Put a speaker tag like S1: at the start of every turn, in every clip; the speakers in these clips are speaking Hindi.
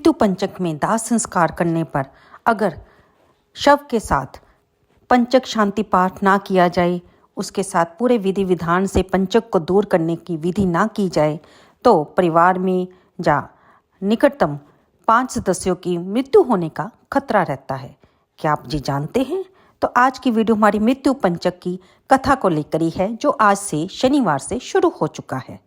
S1: मृत्यु पंचक में दाह संस्कार करने पर अगर शव के साथ पंचक शांति पाठ ना किया जाए, उसके साथ पूरे विधि विधान से पंचक को दूर करने की विधि ना की जाए तो परिवार में या निकटतम 5 सदस्यों की मृत्यु होने का खतरा रहता है। क्या आप जी जानते हैं? तो आज की वीडियो हमारी मृत्यु पंचक की कथा को लेकर ही है, जो आज से शनिवार से शुरू हो चुका है।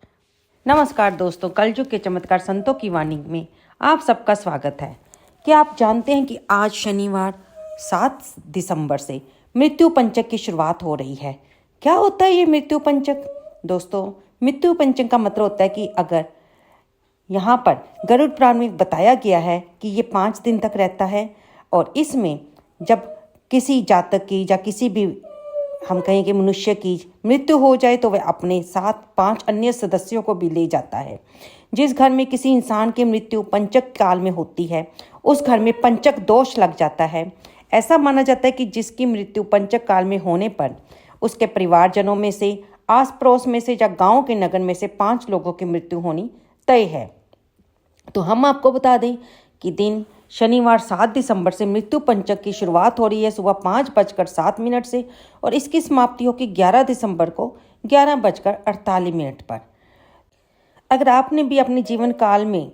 S1: नमस्कार दोस्तों, कलयुग के चमत्कार संतों की वाणी में आप सबका स्वागत है। क्या आप जानते हैं कि आज शनिवार 7 दिसंबर से मृत्यु पंचक की शुरुआत हो रही है। क्या होता है ये मृत्यु पंचक? दोस्तों, मृत्यु पंचक का मतलब होता है कि अगर यहाँ पर गरुड़ पुराण में बताया गया है कि ये 5 दिन तक रहता है, और इसमें जब किसी जातक की या किसी भी हम कहें कि मनुष्य की मृत्यु हो जाए तो वह अपने साथ 5 अन्य सदस्यों को भी ले जाता है। जिस घर में किसी इंसान की मृत्यु पंचक काल में होती है, उस घर में पंचक दोष लग जाता है। ऐसा माना जाता है कि जिसकी मृत्यु पंचक काल में होने पर उसके परिवारजनों में से, आस पड़ोस में से या गांव के नगर में से 5 लोगों की मृत्यु होनी तय है। तो हम आपको बता दें कि दिन शनिवार 7 दिसंबर से मृत्यु पंचक की शुरुआत हो रही है सुबह 5:07 से, और इसकी समाप्ति होगी 11 दिसंबर को 11:48 पर। अगर आपने भी अपने जीवन काल में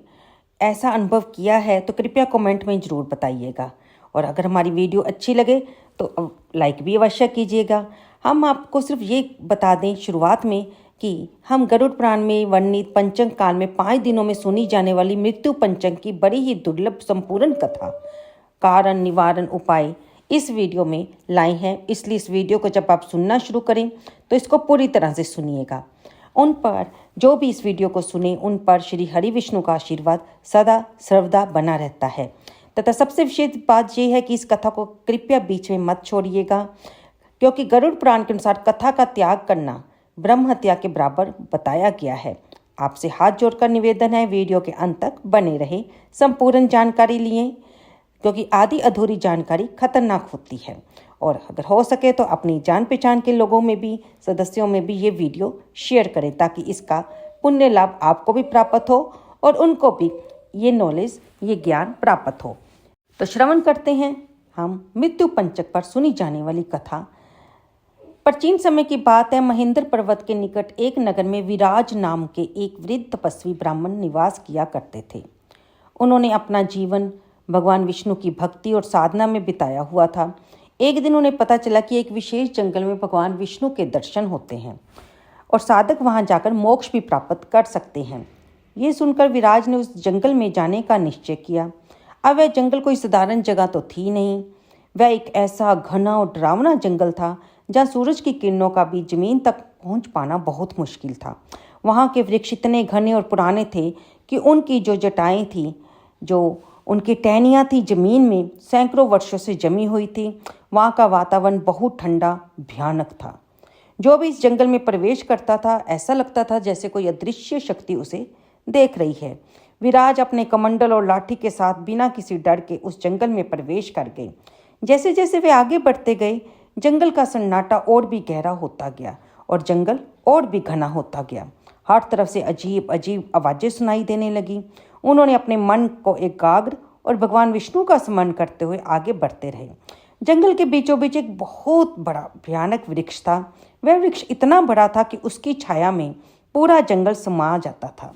S1: ऐसा अनुभव किया है तो कृपया कमेंट में ज़रूर बताइएगा, और अगर हमारी वीडियो अच्छी लगे तो लाइक भी अवश्य कीजिएगा। हम आपको सिर्फ ये बता दें शुरुआत में कि हम गरुड़ पुराण में वर्णित पंचक काल में 5 दिनों में सुनी जाने वाली मृत्यु पंचक की बड़ी ही दुर्लभ संपूर्ण कथा, कारण निवारण उपाय इस वीडियो में लाए हैं। इसलिए इस वीडियो को जब आप सुनना शुरू करें तो इसको पूरी तरह से सुनिएगा। उन पर जो भी इस वीडियो को सुने उन पर श्री हरि विष्णु का आशीर्वाद सदा सर्वदा बना रहता है। तथा सबसे विशेष बात यह है कि इस कथा को कृपया बीच में मत छोड़िएगा, क्योंकि गरुड़ पुराण के अनुसार कथा का त्याग करना ब्रह्म हत्या के बराबर बताया गया है। आपसे हाथ जोड़कर निवेदन है, वीडियो के अंत तक बने रहे, संपूर्ण जानकारी लिए, क्योंकि आधी अधूरी जानकारी खतरनाक होती है। और अगर हो सके तो अपनी जान पहचान के लोगों में भी, सदस्यों में भी ये वीडियो शेयर करें, ताकि इसका पुण्य लाभ आपको भी प्राप्त हो और उनको भी ये नॉलेज, ये ज्ञान प्राप्त हो। तो श्रवण करते हैं हम मृत्यु पंचक पर सुनी जाने वाली कथा। प्राचीन समय की बात है। महेंद्र पर्वत के निकट एक नगर में विराज नाम के एक वृद्ध तपस्वी ब्राह्मण निवास किया करते थे। उन्होंने अपना जीवन भगवान विष्णु की भक्ति और साधना में बिताया हुआ था। एक दिन उन्हें पता चला कि एक विशेष जंगल में भगवान विष्णु के दर्शन होते हैं और साधक वहां जाकर मोक्ष भी प्राप्त कर सकते हैं। ये सुनकर विराज ने उस जंगल में जाने का निश्चय किया। अब वह जंगल कोई साधारण जगह तो थी नहीं, वह एक ऐसा घना और डरावना जंगल था जहाँ सूरज की किरणों का भी जमीन तक पहुंच पाना बहुत मुश्किल था। वहाँ के वृक्ष इतने घने और पुराने थे कि उनकी जो जटाएं थी, जो उनकी टहनियाँ थी, जमीन में सैकड़ों वर्षों से जमी हुई थी। वहाँ का वातावरण बहुत ठंडा भयानक था। जो भी इस जंगल में प्रवेश करता था, ऐसा लगता था जैसे कोई अदृश्य शक्ति उसे देख रही है। विराज अपने कमंडल और लाठी के साथ बिना किसी डर के उस जंगल में प्रवेश कर गए। जैसे जैसे वे आगे बढ़ते गए, जंगल का सन्नाटा और भी गहरा होता गया और जंगल और भी घना होता गया। हर तरफ से अजीब अजीब आवाज़ें सुनाई देने लगी। उन्होंने अपने मन को एकाग्र और भगवान विष्णु का स्मरण करते हुए आगे बढ़ते रहे। जंगल के बीचों बीच एक बहुत बड़ा भयानक वृक्ष था। वह वृक्ष इतना बड़ा था कि उसकी छाया में पूरा जंगल समा जाता था।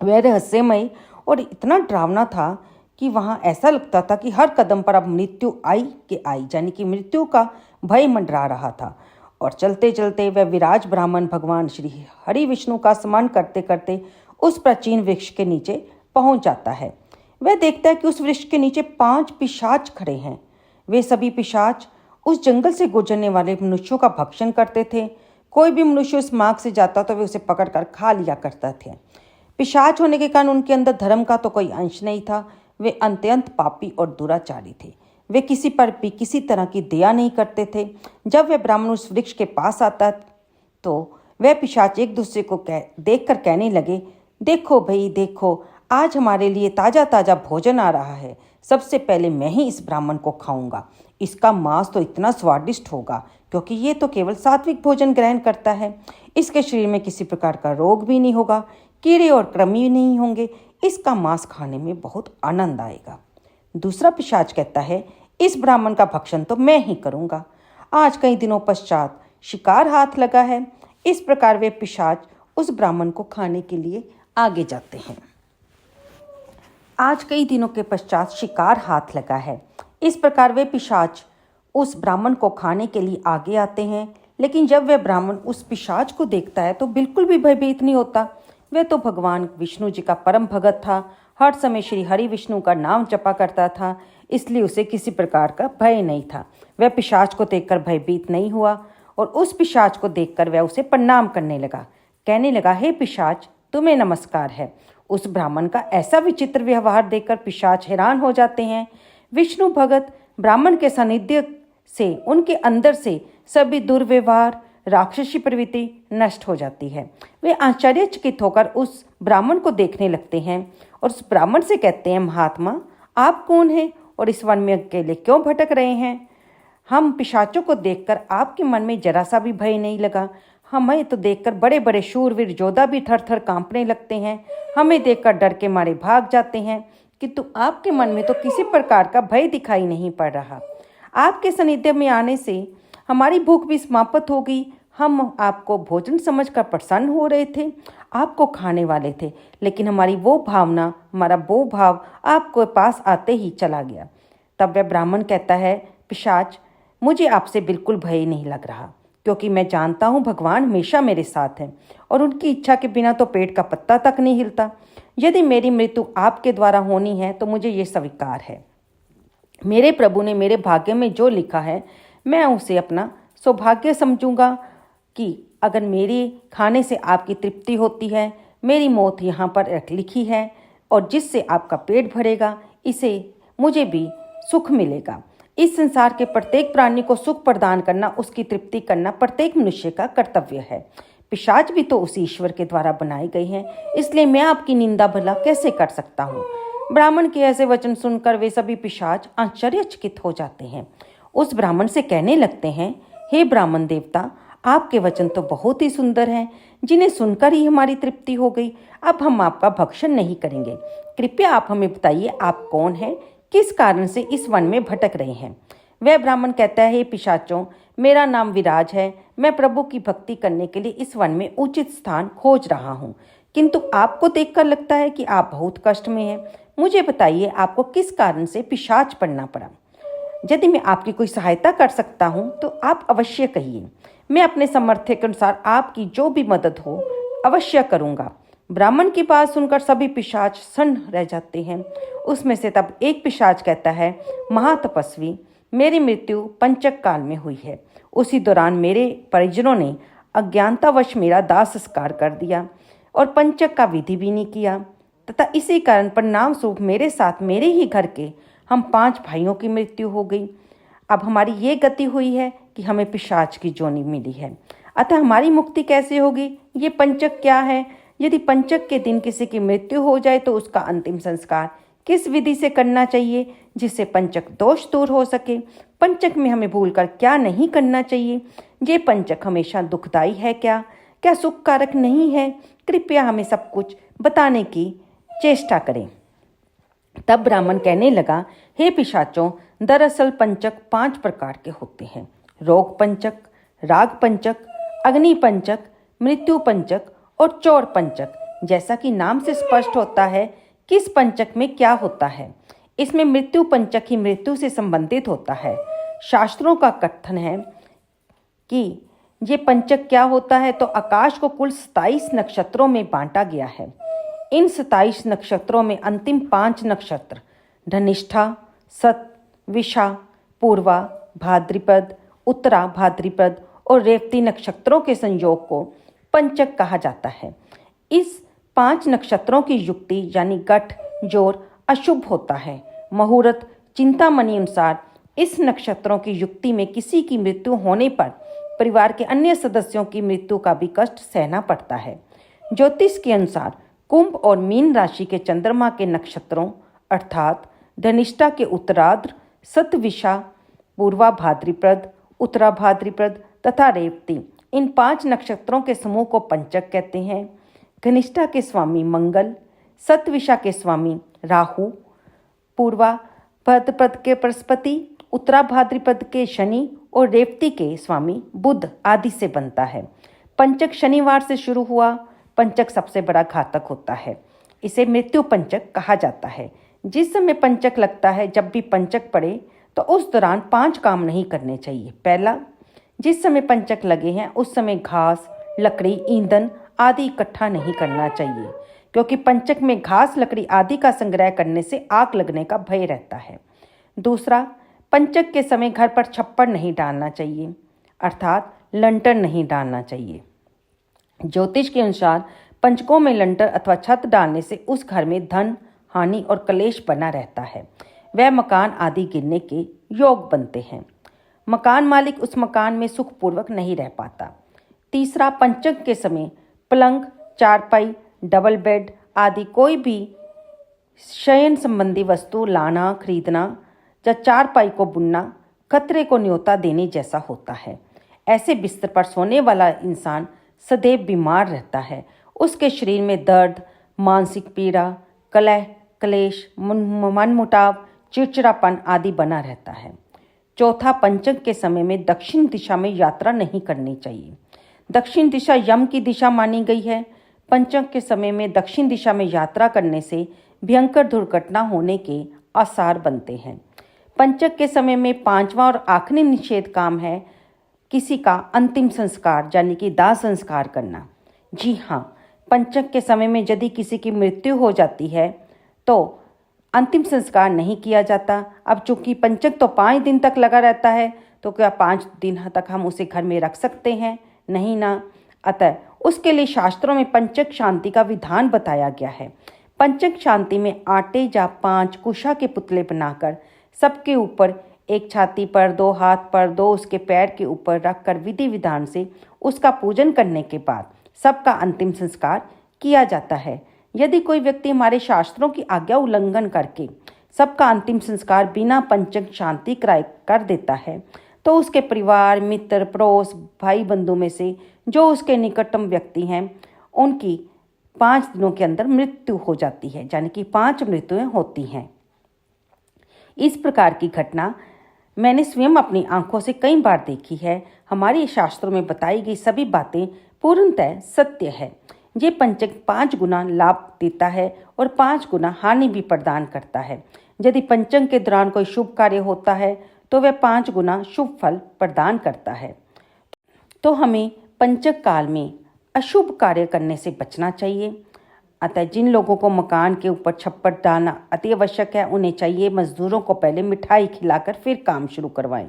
S1: वह रहस्यमय और इतना डरावना था कि वहाँ ऐसा लगता था कि हर कदम पर अब मृत्यु आई कि आई, यानी कि मृत्यु का भय मंडरा रहा था। और चलते चलते वह विराज ब्राह्मण भगवान श्री हरि विष्णु का स्मरण करते करते उस प्राचीन वृक्ष के नीचे पहुंच जाता है। वह देखता है कि उस वृक्ष के नीचे 5 पिशाच खड़े हैं। वे सभी पिशाच उस जंगल से गुजरने वाले मनुष्यों का भक्षण करते थे। कोई भी मनुष्य उस मार्ग से जाता तो वे उसे पकड़कर खा लिया करते थे। पिशाच होने के कारण उनके अंदर धर्म का तो कोई अंश नहीं था। वे अत्यंत पापी और दुराचारी थे। वे किसी पर भी किसी तरह की दया नहीं करते थे। जब वह ब्राह्मण उस वृक्ष के पास आता तो वह पिशाच एक दूसरे को देखकर कहने लगे, देखो भाई देखो, आज हमारे लिए ताज़ा ताज़ा भोजन आ रहा है। सबसे पहले मैं ही इस ब्राह्मण को खाऊंगा। इसका मांस तो इतना स्वादिष्ट होगा, क्योंकि ये तो केवल सात्विक भोजन ग्रहण करता है। इसके शरीर में किसी प्रकार का रोग भी नहीं होगा, कीड़े और कृमि नहीं होंगे। इसका मांस खाने में बहुत आनंद आएगा। दूसरा पिशाच कहता है, इस ब्राह्मण का भक्षण तो मैं ही करूँगा। आज कई दिनों पश्चात शिकार हाथ लगा है। इस प्रकार वे पिशाच उस ब्राह्मण को खाने के लिए आगे जाते हैं। आज कई दिनों के पश्चात शिकार हाथ लगा है। इस प्रकार वे पिशाच उस ब्राह्मण को खाने के लिए आगे आते हैं। लेकिन जब वह ब्राह्मण उस पिशाच को देखता है तो बिल्कुल भी भयभीत नहीं होता। वह तो भगवान विष्णु जी का परम भगत था, हर समय श्री हरि विष्णु का नाम जपा करता था, इसलिए उसे किसी प्रकार का भय नहीं था। वह पिशाच को देखकर भयभीत नहीं हुआ और उस पिशाच को देखकर वह उसे प्रणाम करने लगा। कहने लगा, हे पिशाच, तुम्हें नमस्कार है। उस ब्राह्मण का ऐसा विचित्र व्यवहार देखकर पिशाच हैरान हो जाते हैं। विष्णु भगत ब्राह्मण के सानिध्य से उनके अंदर से सभी दुर्व्यवहार, राक्षसी प्रवृत्ति नष्ट हो जाती है। वे आश्चर्यचकित होकर उस ब्राह्मण को देखने लगते हैं और उस ब्राह्मण से कहते हैं, महात्मा, आप कौन हैं और इस वन में अकेले क्यों भटक रहे हैं? हम पिशाचों को देखकर आपके मन में जरा सा भी भय नहीं लगा। हमें तो देखकर बड़े बड़े शूरवीर योद्धा भी थर थर कांपने लगते हैं। हमें देखकर डर के मारे भाग जाते हैं, किंतु आपके मन में तो किसी प्रकार का भय दिखाई नहीं पड़ रहा। आपके सानिध्य में आने से हमारी भूख भी समाप्त हो गई। हम आपको भोजन समझकर प्रसन्न हो रहे थे, आपको खाने वाले थे, लेकिन हमारा वो भाव आपके पास आते ही चला गया। तब वह ब्राह्मण कहता है, पिशाच, मुझे आपसे बिल्कुल भय नहीं लग रहा, क्योंकि मैं जानता हूँ भगवान हमेशा मेरे साथ हैं और उनकी इच्छा के बिना तो पेट का पत्ता तक नहीं हिलता। यदि मेरी मृत्यु आपके द्वारा होनी है तो मुझे ये स्वीकार है। मेरे प्रभु ने मेरे भाग्य में जो लिखा है मैं उसे अपना सौभाग्य समझूंगा कि अगर मेरे खाने से आपकी तृप्ति होती है, मेरी मौत यहाँ पर लिखी है और जिससे आपका पेट भरेगा, इसे मुझे भी सुख मिलेगा। इस संसार के प्रत्येक प्राणी को सुख प्रदान करना, उसकी तृप्ति करना प्रत्येक मनुष्य का कर्तव्य है। पिशाच भी तो उसी ईश्वर के द्वारा बनाए गए हैं, इसलिए मैं आपकी निंदा भला कैसे कर सकता हूँ? ब्राह्मण के ऐसे वचन सुनकर वे सभी पिशाच आश्चर्यचकित हो जाते हैं। उस ब्राह्मण से कहने लगते हैं, हे ब्राह्मण देवता, आपके वचन तो बहुत ही सुंदर हैं, जिन्हें सुनकर ही हमारी तृप्ति हो गई। अब हम आपका भक्षण नहीं करेंगे। कृपया आप हमें बताइए, आप कौन हैं, किस कारण से इस वन में भटक रहे हैं? वह ब्राह्मण कहता है, हे पिशाचों, मेरा नाम विराज है। मैं प्रभु की भक्ति करने के लिए इस वन में उचित स्थान खोज रहा हूँ, किंतु आपको देखकर लगता है कि आप बहुत कष्ट में हैं। मुझे बताइए, आपको किस कारण से पिशाच पड़ना पड़ा? यदि मैं आपकी कोई सहायता कर सकता हूँ तो आप अवश्य कहिए। मैं अपने सामर्थ्य के अनुसार आपकी जो भी मदद हो अवश्य करूँगा। ब्राह्मण की बात सुनकर सभी पिशाच सन्न रह जाते हैं। उसमें से तब एक पिशाच कहता है, महातपस्वी, मेरी मृत्यु पंचक काल में हुई है। उसी दौरान मेरे परिजनों ने अज्ञानतावश मेरा दाह संस्कार कर दिया और पंचक का विधि भी नहीं किया, तथा इसी कारण परिणाम स्वरूप मेरे साथ मेरे ही घर के हम 5 भाइयों की मृत्यु हो गई। अब हमारी ये गति हुई है कि हमें पिशाच की जोनी मिली है, अतः हमारी मुक्ति कैसे होगी? ये पंचक क्या है? यदि पंचक के दिन किसी की मृत्यु हो जाए तो उसका अंतिम संस्कार किस विधि से करना चाहिए जिससे पंचक दोष दूर हो सके? पंचक में हमें भूलकर क्या नहीं करना चाहिए? ये पंचक हमेशा दुखदायी है क्या सुख कारक नहीं है? कृपया हमें सब कुछ बताने की चेष्टा करें। तब ब्राह्मण कहने लगा, हे पिशाचों, दरअसल पंचक 5 प्रकार के होते हैं। रोग पंचक, राग पंचक, अग्नि पंचक, मृत्यु पंचक और चौर पंचक। जैसा कि नाम से स्पष्ट होता है, किस पंचक में क्या होता है? इसमें मृत्यु पंचक ही मृत्यु से संबंधित होता है। शास्त्रों का कथन है कि ये पंचक क्या होता है, तो आकाश को कुल 27 नक्षत्रों में बांटा गया है। इन 27 नक्षत्रों में अंतिम 5 नक्षत्र धनिष्ठा, सत, विशा, पूर्वा, भाद्रपद, उत्तरा भाद्रपद और रेवती नक्षत्रों के संयोग को पंचक कहा जाता है। इस 5 नक्षत्रों की युक्ति यानी गठ जोर अशुभ होता है। मुहूर्त चिंतामणि अनुसार इस नक्षत्रों की युक्ति में किसी की मृत्यु होने पर परिवार के अन्य सदस्यों की मृत्यु का भी कष्ट सहना पड़ता है। ज्योतिष के अनुसार कुंभ और मीन राशि के चंद्रमा के नक्षत्रों अर्थात धनिष्ठा के उत्तराद्र, सतविशा, पूर्वा भाद्रपद, उत्तरा भाद्रपद तथा रेवती, इन 5 नक्षत्रों के समूह को पंचक कहते हैं। धनिष्ठा के स्वामी मंगल, सतविशा के स्वामी राहु, पूर्वा भाद्रपद के बृहस्पति, उत्तरा भाद्रपद के शनि और रेवती के स्वामी बुध आदि से बनता है। पंचक शनिवार से शुरू हुआ पंचक सबसे बड़ा घातक होता है। इसे मृत्यु पंचक कहा जाता है। जिस समय पंचक लगता है, जब भी पंचक पड़े तो उस दौरान 5 काम नहीं करने चाहिए। पहला, जिस समय पंचक लगे हैं उस समय घास, लकड़ी, ईंधन आदि इकट्ठा नहीं करना चाहिए, क्योंकि पंचक में घास, लकड़ी आदि का संग्रह करने से आग लगने का भय रहता है। दूसरा, पंचक के समय घर पर छप्पर नहीं डालना चाहिए, अर्थात लंटन नहीं डालना चाहिए। ज्योतिष के अनुसार पंचकों में लंटर अथवा छत डालने से उस घर में धन हानि और कलेश बना रहता है। वह मकान आदि गिरने के योग बनते हैं। मकान मालिक उस मकान में सुखपूर्वक नहीं रह पाता। तीसरा, पंचक के समय पलंग, चारपाई, डबल बेड आदि कोई भी शयन संबंधी वस्तु लाना, खरीदना या चारपाई को बुनना खतरे को न्योता देने जैसा होता है। ऐसे बिस्तर पर सोने वाला इंसान सदैव बीमार रहता है। उसके शरीर में दर्द, मानसिक पीड़ा, कलह, क्लेश, मनमुटाव, चिड़चिड़ापन आदि बना रहता है। चौथा, पंचक के समय में दक्षिण दिशा में यात्रा नहीं करनी चाहिए। दक्षिण दिशा यम की दिशा मानी गई है। पंचक के समय में दक्षिण दिशा में यात्रा करने से भयंकर दुर्घटना होने के आसार बनते हैं। पंचक के समय में 5वां और आखिरी निषेध काम है किसी का अंतिम संस्कार यानी कि दाह संस्कार करना। जी हाँ, पंचक के समय में यदि किसी की मृत्यु हो जाती है तो अंतिम संस्कार नहीं किया जाता। अब चूंकि पंचक तो 5 दिन तक लगा रहता है, तो क्या 5 दिन तक हम उसे घर में रख सकते हैं? नहीं ना। अतः उसके लिए शास्त्रों में पंचक शांति का विधान बताया गया है। पंचक शांति में आटे या 5 कुशा के पुतले बनाकर सबके ऊपर, एक छाती पर, 2 हाथ पर, 2 उसके पैर के ऊपर रखकर विधि विधान से उसका पूजन करने के बाद सबका अंतिम संस्कार किया जाता है। यदि कोई व्यक्ति हमारे शास्त्रों की आज्ञा उल्लंघन करके सबका अंतिम संस्कार बिना पंचक शांति कराए कर देता है, तो उसके परिवार, मित्र, पड़ोस, भाई बंधु में से जो उसके निकटतम व्यक्ति हैं, उनकी 5 दिनों के अंदर मृत्यु हो जाती है, यानी कि 5 मृत्युएं होती हैं। इस प्रकार की घटना मैंने स्वयं अपनी आंखों से कई बार देखी है। हमारे शास्त्रों में बताई गई सभी बातें पूर्णतः सत्य है। ये पंचक 5 गुना लाभ देता है और 5 गुना हानि भी प्रदान करता है। यदि पंचक के दौरान कोई शुभ कार्य होता है तो वह 5 गुना शुभ फल प्रदान करता है। तो हमें पंचक काल में अशुभ कार्य करने से बचना चाहिए। अतः जिन लोगों को मकान के ऊपर छप्पर डालना अति आवश्यक है, उन्हें चाहिए मजदूरों को पहले मिठाई खिलाकर फिर काम शुरू करवाएं।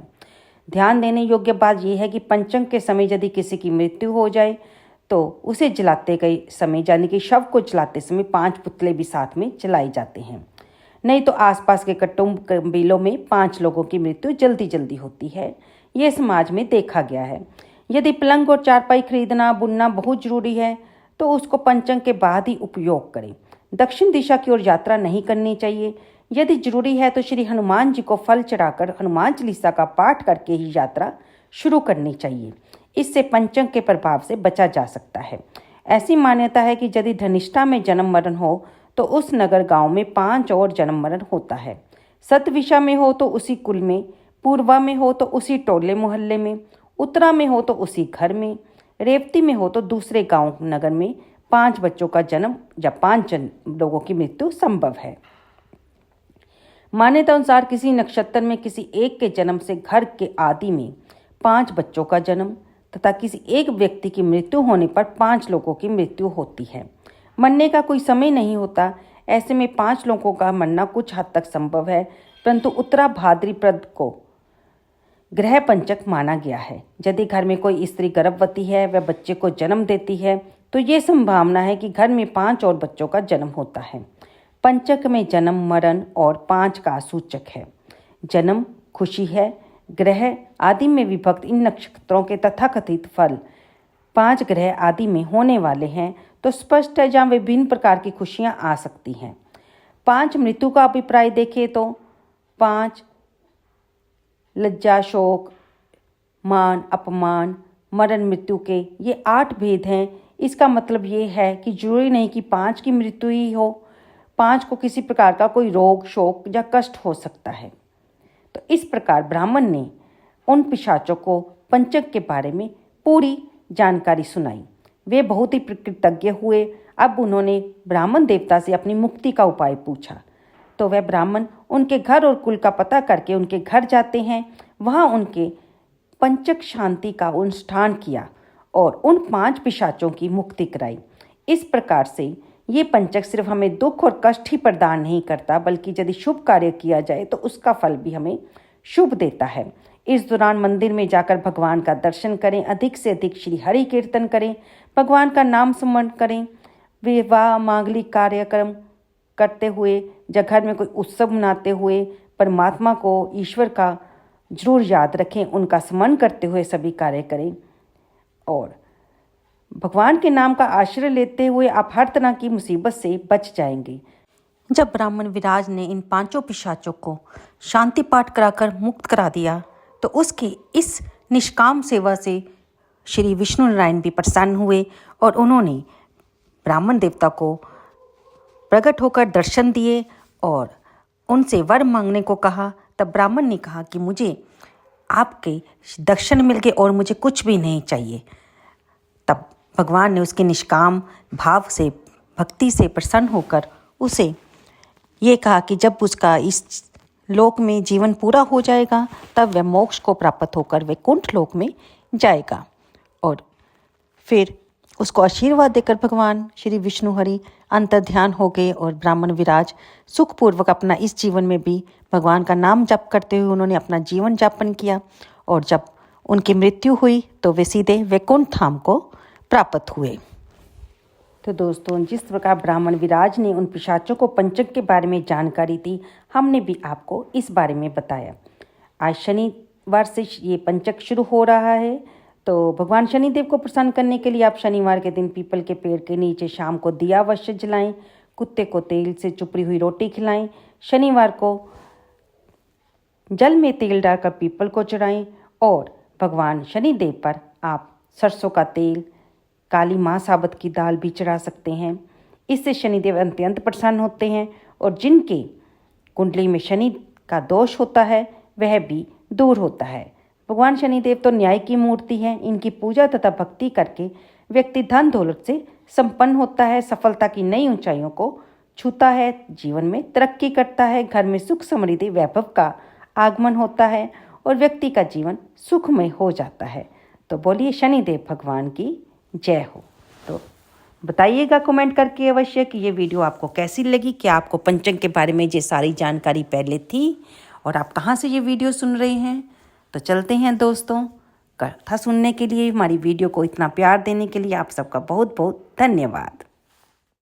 S1: ध्यान देने योग्य बात यह है कि पंचक के समय यदि किसी की मृत्यु हो जाए तो उसे जलाते गए समय, यानी कि शव को जलाते समय 5 पुतले भी साथ में जलाए जाते हैं। नहीं तो आसपास के कुटुंब कबीलों में 5 लोगों की मृत्यु जल्दी जल्दी होती है। ये समाज में देखा गया है। यदि पलंग और चारपाई खरीदना, बुनना बहुत जरूरी है तो उसको पंचक के बाद ही उपयोग करें। दक्षिण दिशा की ओर यात्रा नहीं करनी चाहिए। यदि जरूरी है तो श्री हनुमान जी को फल चढ़ाकर हनुमान चालीसा का पाठ करके ही यात्रा शुरू करनी चाहिए। इससे पंचक के प्रभाव से बचा जा सकता है। ऐसी मान्यता है कि यदि धनिष्ठा में जन्म मरण हो तो उस नगर गांव में 5 और जन्म मरण होता है। सतविशा में हो तो उसी कुल में, पूर्वा में हो तो उसी टोले मोहल्ले में, उत्तरा में हो तो उसी घर में, रेवती में हो तो दूसरे गांव नगर में 5 बच्चों का जन्म या 5 लोगों की मृत्यु संभव है। मान्यता अनुसार किसी नक्षत्र में किसी एक के जन्म से घर के आदि में 5 बच्चों का जन्म तथा किसी एक व्यक्ति की मृत्यु होने पर 5 लोगों की मृत्यु होती है। मरने का कोई समय नहीं होता। ऐसे में 5 लोगों का मरना कुछ हद तक संभव है, परंतु उत्तरा भाद्रपद को ग्रह पंचक माना गया है। यदि घर में कोई स्त्री गर्भवती है, वह बच्चे को जन्म देती है, तो ये संभावना है कि घर में 5 और बच्चों का जन्म होता है। पंचक में जन्म, मरण और 5 का सूचक है। जन्म खुशी है। ग्रह आदि में विभक्त इन नक्षत्रों के तथाकथित फल 5 ग्रह आदि में होने वाले हैं तो स्पष्ट है जहाँ विभिन्न प्रकार की खुशियाँ आ सकती हैं। 5 मृत्यु का अभिप्राय देखें तो 5 लज्जा, शोक, मान, अपमान, मरण, मृत्यु के ये 8 भेद हैं। इसका मतलब ये है कि जरूरी नहीं कि 5 की मृत्यु ही हो। 5 को किसी प्रकार का कोई रोग, शोक या कष्ट हो सकता है। तो इस प्रकार ब्राह्मण ने उन पिशाचों को पंचक के बारे में पूरी जानकारी सुनाई। वे बहुत ही कृतज्ञ हुए। अब उन्होंने ब्राह्मण देवता से अपनी मुक्ति का उपाय पूछा। तो वह ब्राह्मण उनके घर और कुल का पता करके उनके घर जाते हैं। वहाँ उनके पंचक शांति का अनुष्ठान किया और उन 5 पिशाचों की मुक्ति कराई। इस प्रकार से ये पंचक सिर्फ हमें दुख और कष्ट ही प्रदान नहीं करता, बल्कि यदि शुभ कार्य किया जाए तो उसका फल भी हमें शुभ देता है। इस दौरान मंदिर में जाकर भगवान का दर्शन करें, अधिक से अधिक श्री हरि कीर्तन करें, भगवान का नाम स्मरण करें। विवाह मांगलिक कार्यक्रम करते हुए या घर में कोई उत्सव मनाते हुए परमात्मा को, ईश्वर का जरूर याद रखें, उनका स्मरण करते हुए सभी कार्य करें और भगवान के नाम का आश्रय लेते हुए आप हर तरह की मुसीबत से बच जाएंगे। जब ब्राह्मण विराज ने इन 5 पिशाचों को शांति पाठ कराकर मुक्त करा दिया तो उसकी इस निष्काम सेवा से श्री विष्णु नारायण भी प्रसन्न हुए और उन्होंने ब्राह्मण देवता को प्रकट होकर दर्शन दिए और उनसे वर मांगने को कहा। तब ब्राह्मण ने कहा कि मुझे आपके दर्शन मिल गए और मुझे कुछ भी नहीं चाहिए। तब भगवान ने उसके निष्काम भाव से, भक्ति से प्रसन्न होकर उसे ये कहा कि जब उसका इस लोक में जीवन पूरा हो जाएगा तब वह मोक्ष को प्राप्त होकर वैकुंठ लोक में जाएगा। और फिर उसको आशीर्वाद देकर भगवान श्री विष्णु हरि अंतर्ध्यान हो गए और ब्राह्मण विराज सुखपूर्वक अपना इस जीवन में भी भगवान का नाम जप करते हुए उन्होंने अपना जीवन यापन किया। और जब उनकी मृत्यु हुई तो वे सीधे वैकुंठ धाम को प्राप्त हुए। तो दोस्तों, जिस प्रकार ब्राह्मण विराज ने उन पिशाचों को पंचक के बारे में जानकारी दी, हमने भी आपको इस बारे में बताया। आज शनिवार से ये पंचक शुरू हो रहा है, तो भगवान शनिदेव को प्रसन्न करने के लिए आप शनिवार के दिन पीपल के पेड़ के नीचे शाम को दिया अवश्य जलाएं, कुत्ते को तेल से चुपड़ी हुई रोटी खिलाएं, शनिवार को जल में तेल डालकर पीपल को चढ़ाएं और भगवान शनिदेव पर आप सरसों का तेल, काली माँ साबत की दाल भी चढ़ा सकते हैं। इससे शनिदेव अत्यंत प्रसन्न होते हैं और जिनके कुंडली में शनि का दोष होता है वह भी दूर होता है। भगवान शनिदेव तो न्याय की मूर्ति है। इनकी पूजा तथा भक्ति करके व्यक्ति धन दौलत से संपन्न होता है, सफलता की नई ऊंचाइयों को छूता है, जीवन में तरक्की करता है, घर में सुख समृद्धि वैभव का आगमन होता है और व्यक्ति का जीवन सुखमय हो जाता है। तो बोलिए शनिदेव भगवान की जय हो। तो बताइएगा कमेंट करके अवश्य कि ये वीडियो आपको कैसी लगी, क्या आपको पंचक के बारे में ये सारी जानकारी पहले थी और आप कहाँ से ये वीडियो सुन रहे हैं। तो चलते हैं दोस्तों, कथा सुनने के लिए, हमारी वीडियो को इतना प्यार देने के लिए आप सबका बहुत बहुत धन्यवाद।